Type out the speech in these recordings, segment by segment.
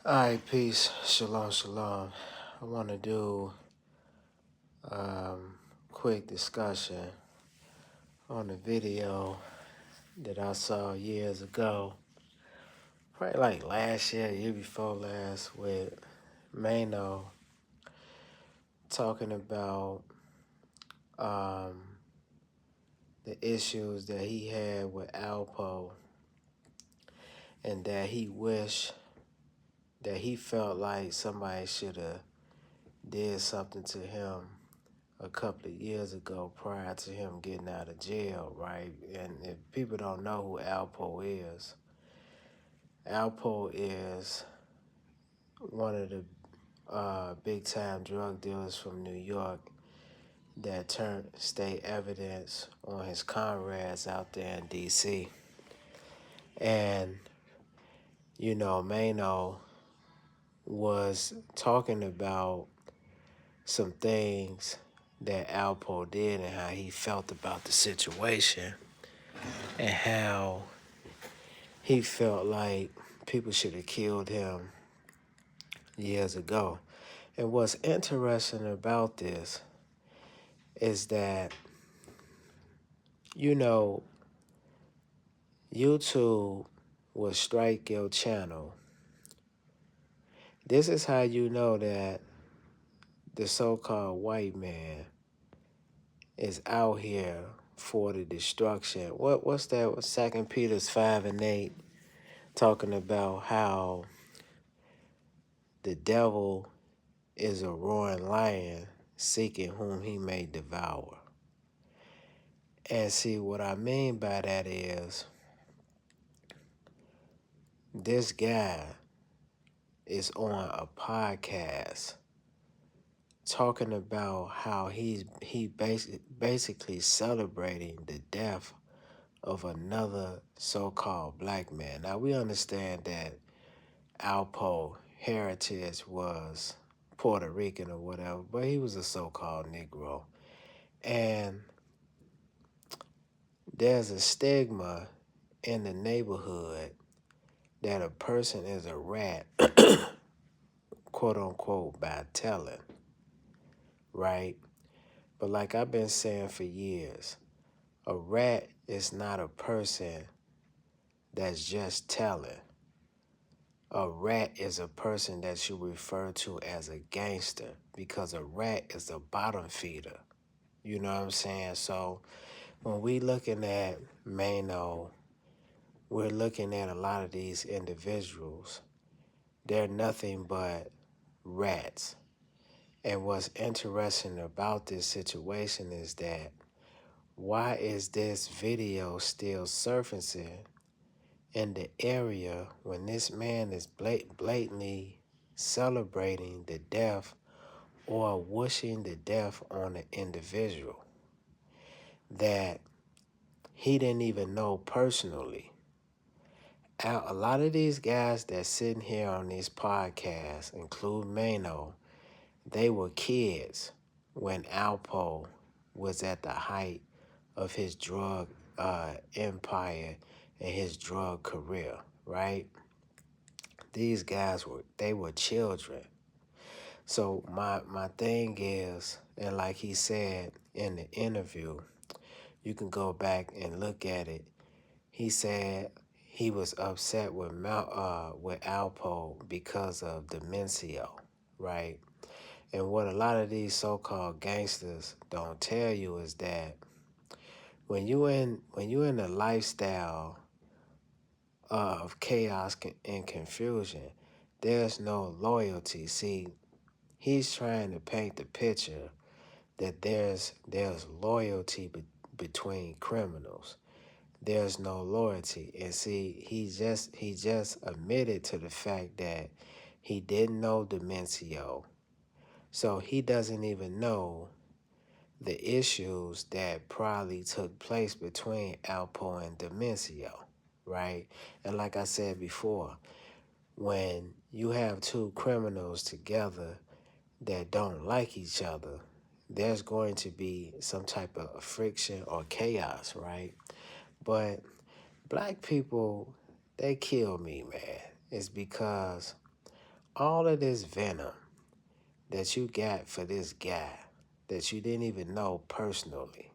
All right, peace. Shalom, shalom. I want to do quick discussion on a video that I saw years ago, probably like last year before last, with Maino talking about um, the issues that he had with Alpo, and that he wished that he felt like somebody should have did something to him a couple of years ago prior to him getting out of jail, right? And if people don't know who Alpo is one of the big time drug dealers from New York that turned state evidence on his comrades out there in DC. And, Maino was talking about some things that Alpo did and how he felt about the situation and how he felt like people should have killed him years ago. And what's interesting about this is that, YouTube will strike your channel. This is how you know that the so-called white man is out here for the destruction. What's that? 2 Peter 5:8, talking about how the devil is a roaring lion seeking whom he may devour. And see, what I mean by that is this guy is on a podcast talking about how he basically celebrating the death of another so-called black man. Now, we understand that Alpo heritage was Puerto Rican or whatever, but he was a so-called Negro. And there's a stigma in the neighborhood that a person is a rat, quote unquote, by telling, right? But like I've been saying for years, a rat is not a person that's just telling. A rat is a person that you refer to as a gangster, because a rat is a bottom feeder. You know what I'm saying? So when we looking at Maino, we're looking at a lot of these individuals. They're nothing but rats. And what's interesting about this situation is that why is this video still surfacing in the area when this man is blatantly celebrating the death or wishing the death on an individual that he didn't even know personally? A lot of these guys that's sitting here on these podcasts, include Maino, they were kids when Alpo was at the height of his drug empire and his drug career, right? These guys were children. So my thing is, and like he said in the interview, you can go back and look at it. He said he was upset with Alpo because of dementia, right? And what a lot of these so-called gangsters don't tell you is that when you in a lifestyle of chaos and confusion, there's no loyalty. See, he's trying to paint the picture that there's loyalty between criminals. There's no loyalty. And see, he just admitted to the fact that he didn't know Demencio. So he doesn't even know the issues that probably took place between Alpo and Demencio, right? And like I said before, when you have two criminals together that don't like each other, there's going to be some type of friction or chaos, right? But black people, they kill me, man. It's because all of this venom that you got for this guy that you didn't even know personally.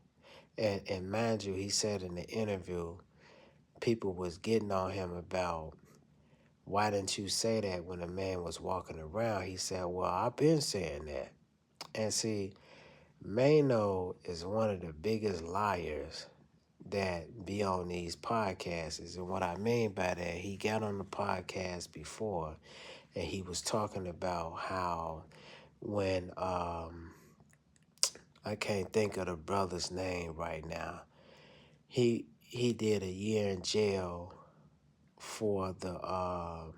And mind you, he said in the interview, people was getting on him about, why didn't you say that when a man was walking around? He said, well, I've been saying that. And see, Maino is one of the biggest liars that be on these podcasts. And what I mean by that, he got on the podcast before and he was talking about how when I can't think of the brother's name right now. He did a year in jail for the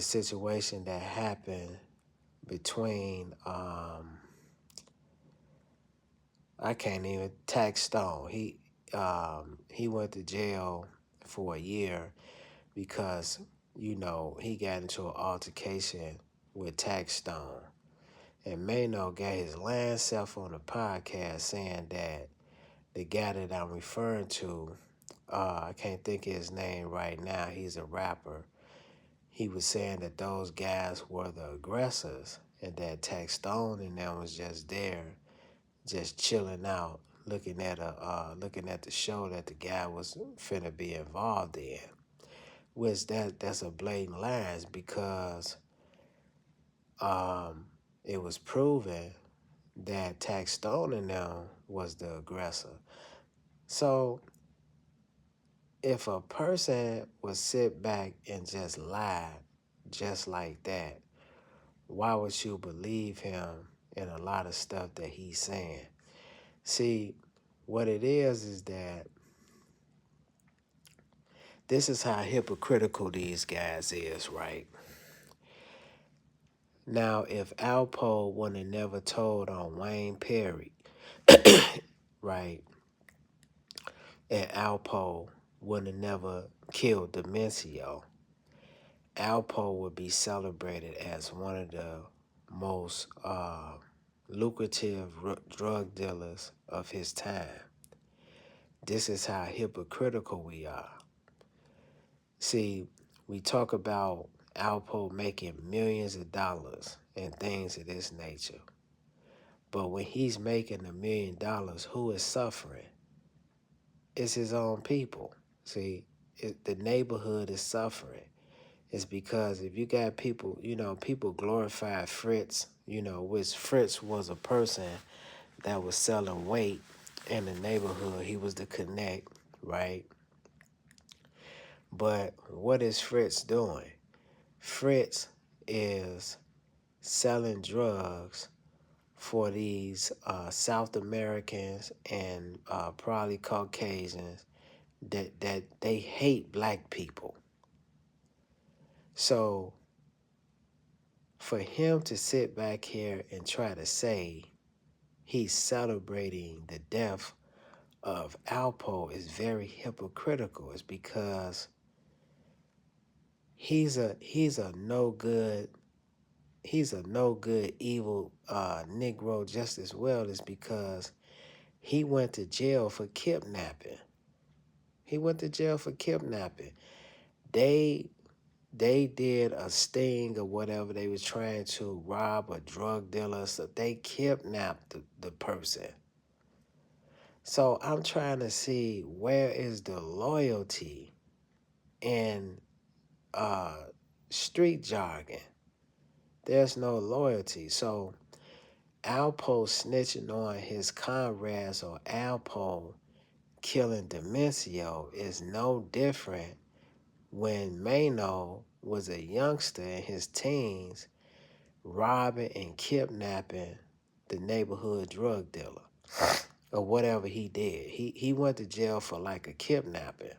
situation that happened between I can't even Tax Stone. He went to jail for a year because he got into an altercation with Tax Stone. And Maino got his land self on the podcast saying that the guy that I'm referring to, I can't think of his name right now, he's a rapper. He was saying that those guys were the aggressors and that Tax Stone and them was just there, just chilling out, looking at the show that the guy was finna be involved in. Which that's a blatant lie because it was proven that Tax Stone and them was the aggressor. So if a person would sit back and just lie just like that, why would you believe him in a lot of stuff that he's saying? See, what it is that this is how hypocritical these guys is, right? Now, if Alpo wouldn't have never told on Wayne Perry, right, and Alpo wouldn't have never killed Demencio, Alpo would be celebrated as one of the most lucrative drug dealers of his time. This is how hypocritical we are. See, we talk about Alpo making millions of dollars and things of this nature. But when he's making $1 million, who is suffering? It's his own people. See, the neighborhood is suffering. It's because if you got people, people glorify Fritz, which Fritz was a person that was selling weight in the neighborhood. He was the connect, right? But what is Fritz doing? Fritz is selling drugs for these South Americans and probably Caucasians that they hate black people. So for him to sit back here and try to say he's celebrating the death of Alpo is very hypocritical. It's because he's a no good evil Negro just as well. Is because he went to jail for kidnapping. They did a sting or whatever. They was trying to rob a drug dealer, so they kidnapped the person. So I'm trying to see, where is the loyalty in street jargon? There's no loyalty. So Alpo snitching on his comrades or Alpo killing Demencio is no different when Maino was a youngster in his teens robbing and kidnapping the neighborhood drug dealer or whatever he did. He went to jail for like a kidnapping.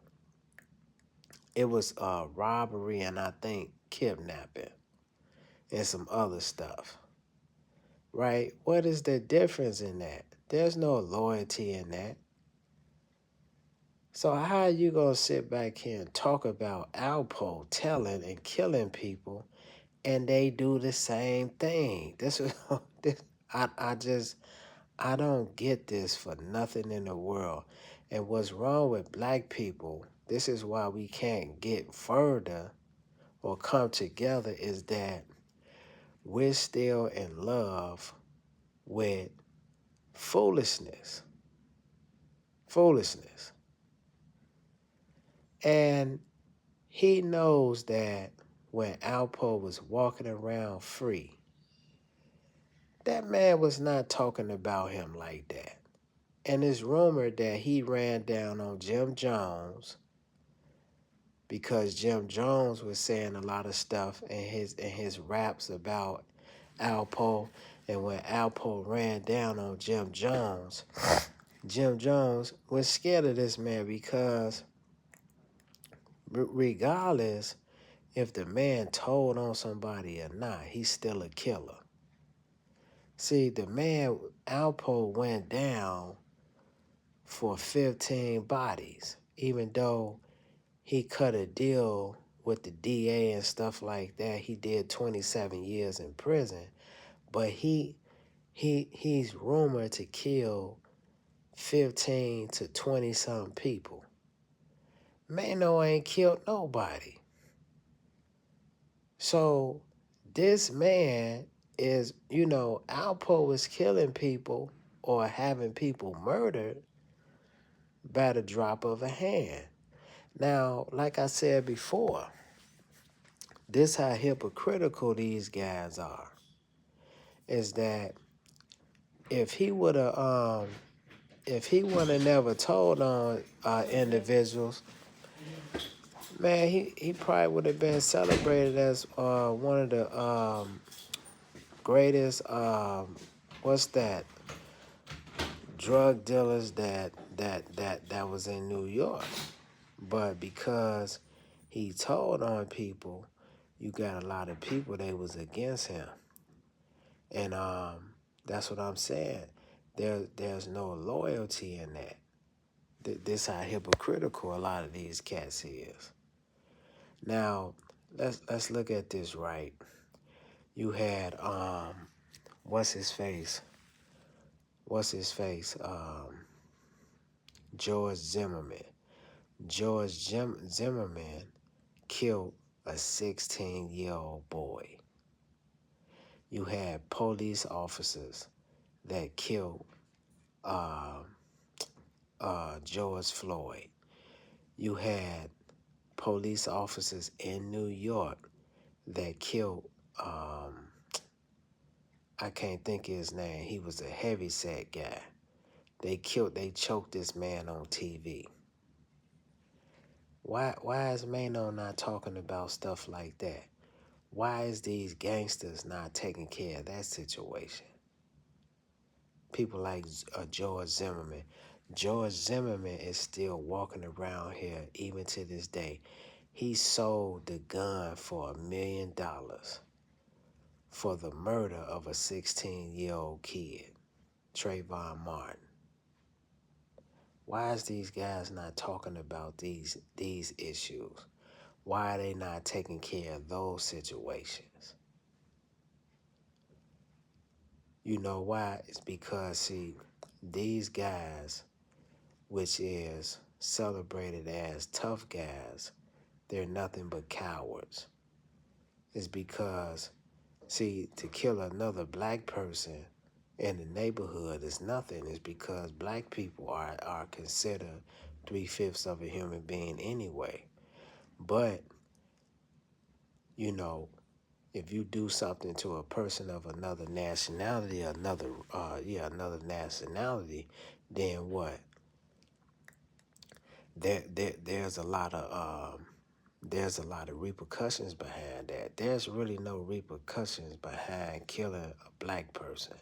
It was robbery and I think kidnapping and some other stuff. Right? What is the difference in that? There's no loyalty in that. So how are you going to sit back here and talk about Alpo telling and killing people and they do the same thing? I don't get this for nothing in the world. And what's wrong with black people, this is why we can't get further or come together is that we're still in love with foolishness. Foolishness. And he knows that when Alpo was walking around free, that man was not talking about him like that. And it's rumored that he ran down on Jim Jones because Jim Jones was saying a lot of stuff in his raps about Alpo. And when Alpo ran down on Jim Jones was scared of this man because regardless if the man told on somebody or not, he's still a killer. See, the man Alpo went down for 15 bodies, even though he cut a deal with the DA and stuff like that. He did 27 years in prison, but he's rumored to kill 15 to 20 some people. Maino ain't killed nobody. So this man is, Alpo was killing people or having people murdered by the drop of a hand. Now, like I said before, this how hypocritical these guys are. Is that if he would have never told on individuals, man, he probably would have been celebrated as one of the greatest what's that drug dealers that was in New York. But because he told on people, you got a lot of people that was against him. And that's what I'm saying. There's no loyalty in that. This how hypocritical a lot of these cats is. Now, let's look at this right. You had what's his face? George Zimmerman. George Zimmerman killed a 16-year-old boy. You had police officers that killed George Floyd. You had police officers in New York that killed, I can't think of his name. He was a heavyset guy. They choked this man on TV. Why is Maino not talking about stuff like that? Why is these gangsters not taking care of that situation? People like George Zimmerman. George Zimmerman is still walking around here even to this day. He sold the gun for $1 million for the murder of a 16-year-old kid, Trayvon Martin. Why is these guys not talking about these issues? Why are they not taking care of those situations? You know why? It's because, see, these guys, which is celebrated as tough guys, they're nothing but cowards. It's because, see, to kill another black person in the neighborhood is nothing. It's because black people are considered 3/5 of a human being anyway. But, if you do something to a person of another nationality, another nationality, then what? There's a lot of repercussions behind that. There's really no repercussions behind killing a black person.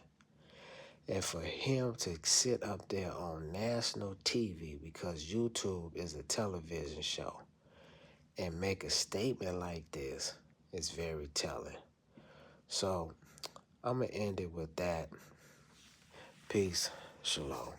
And for him to sit up there on national TV, because YouTube is a television show, and make a statement like this is very telling. So I'm going to end it with that. Peace. Shalom.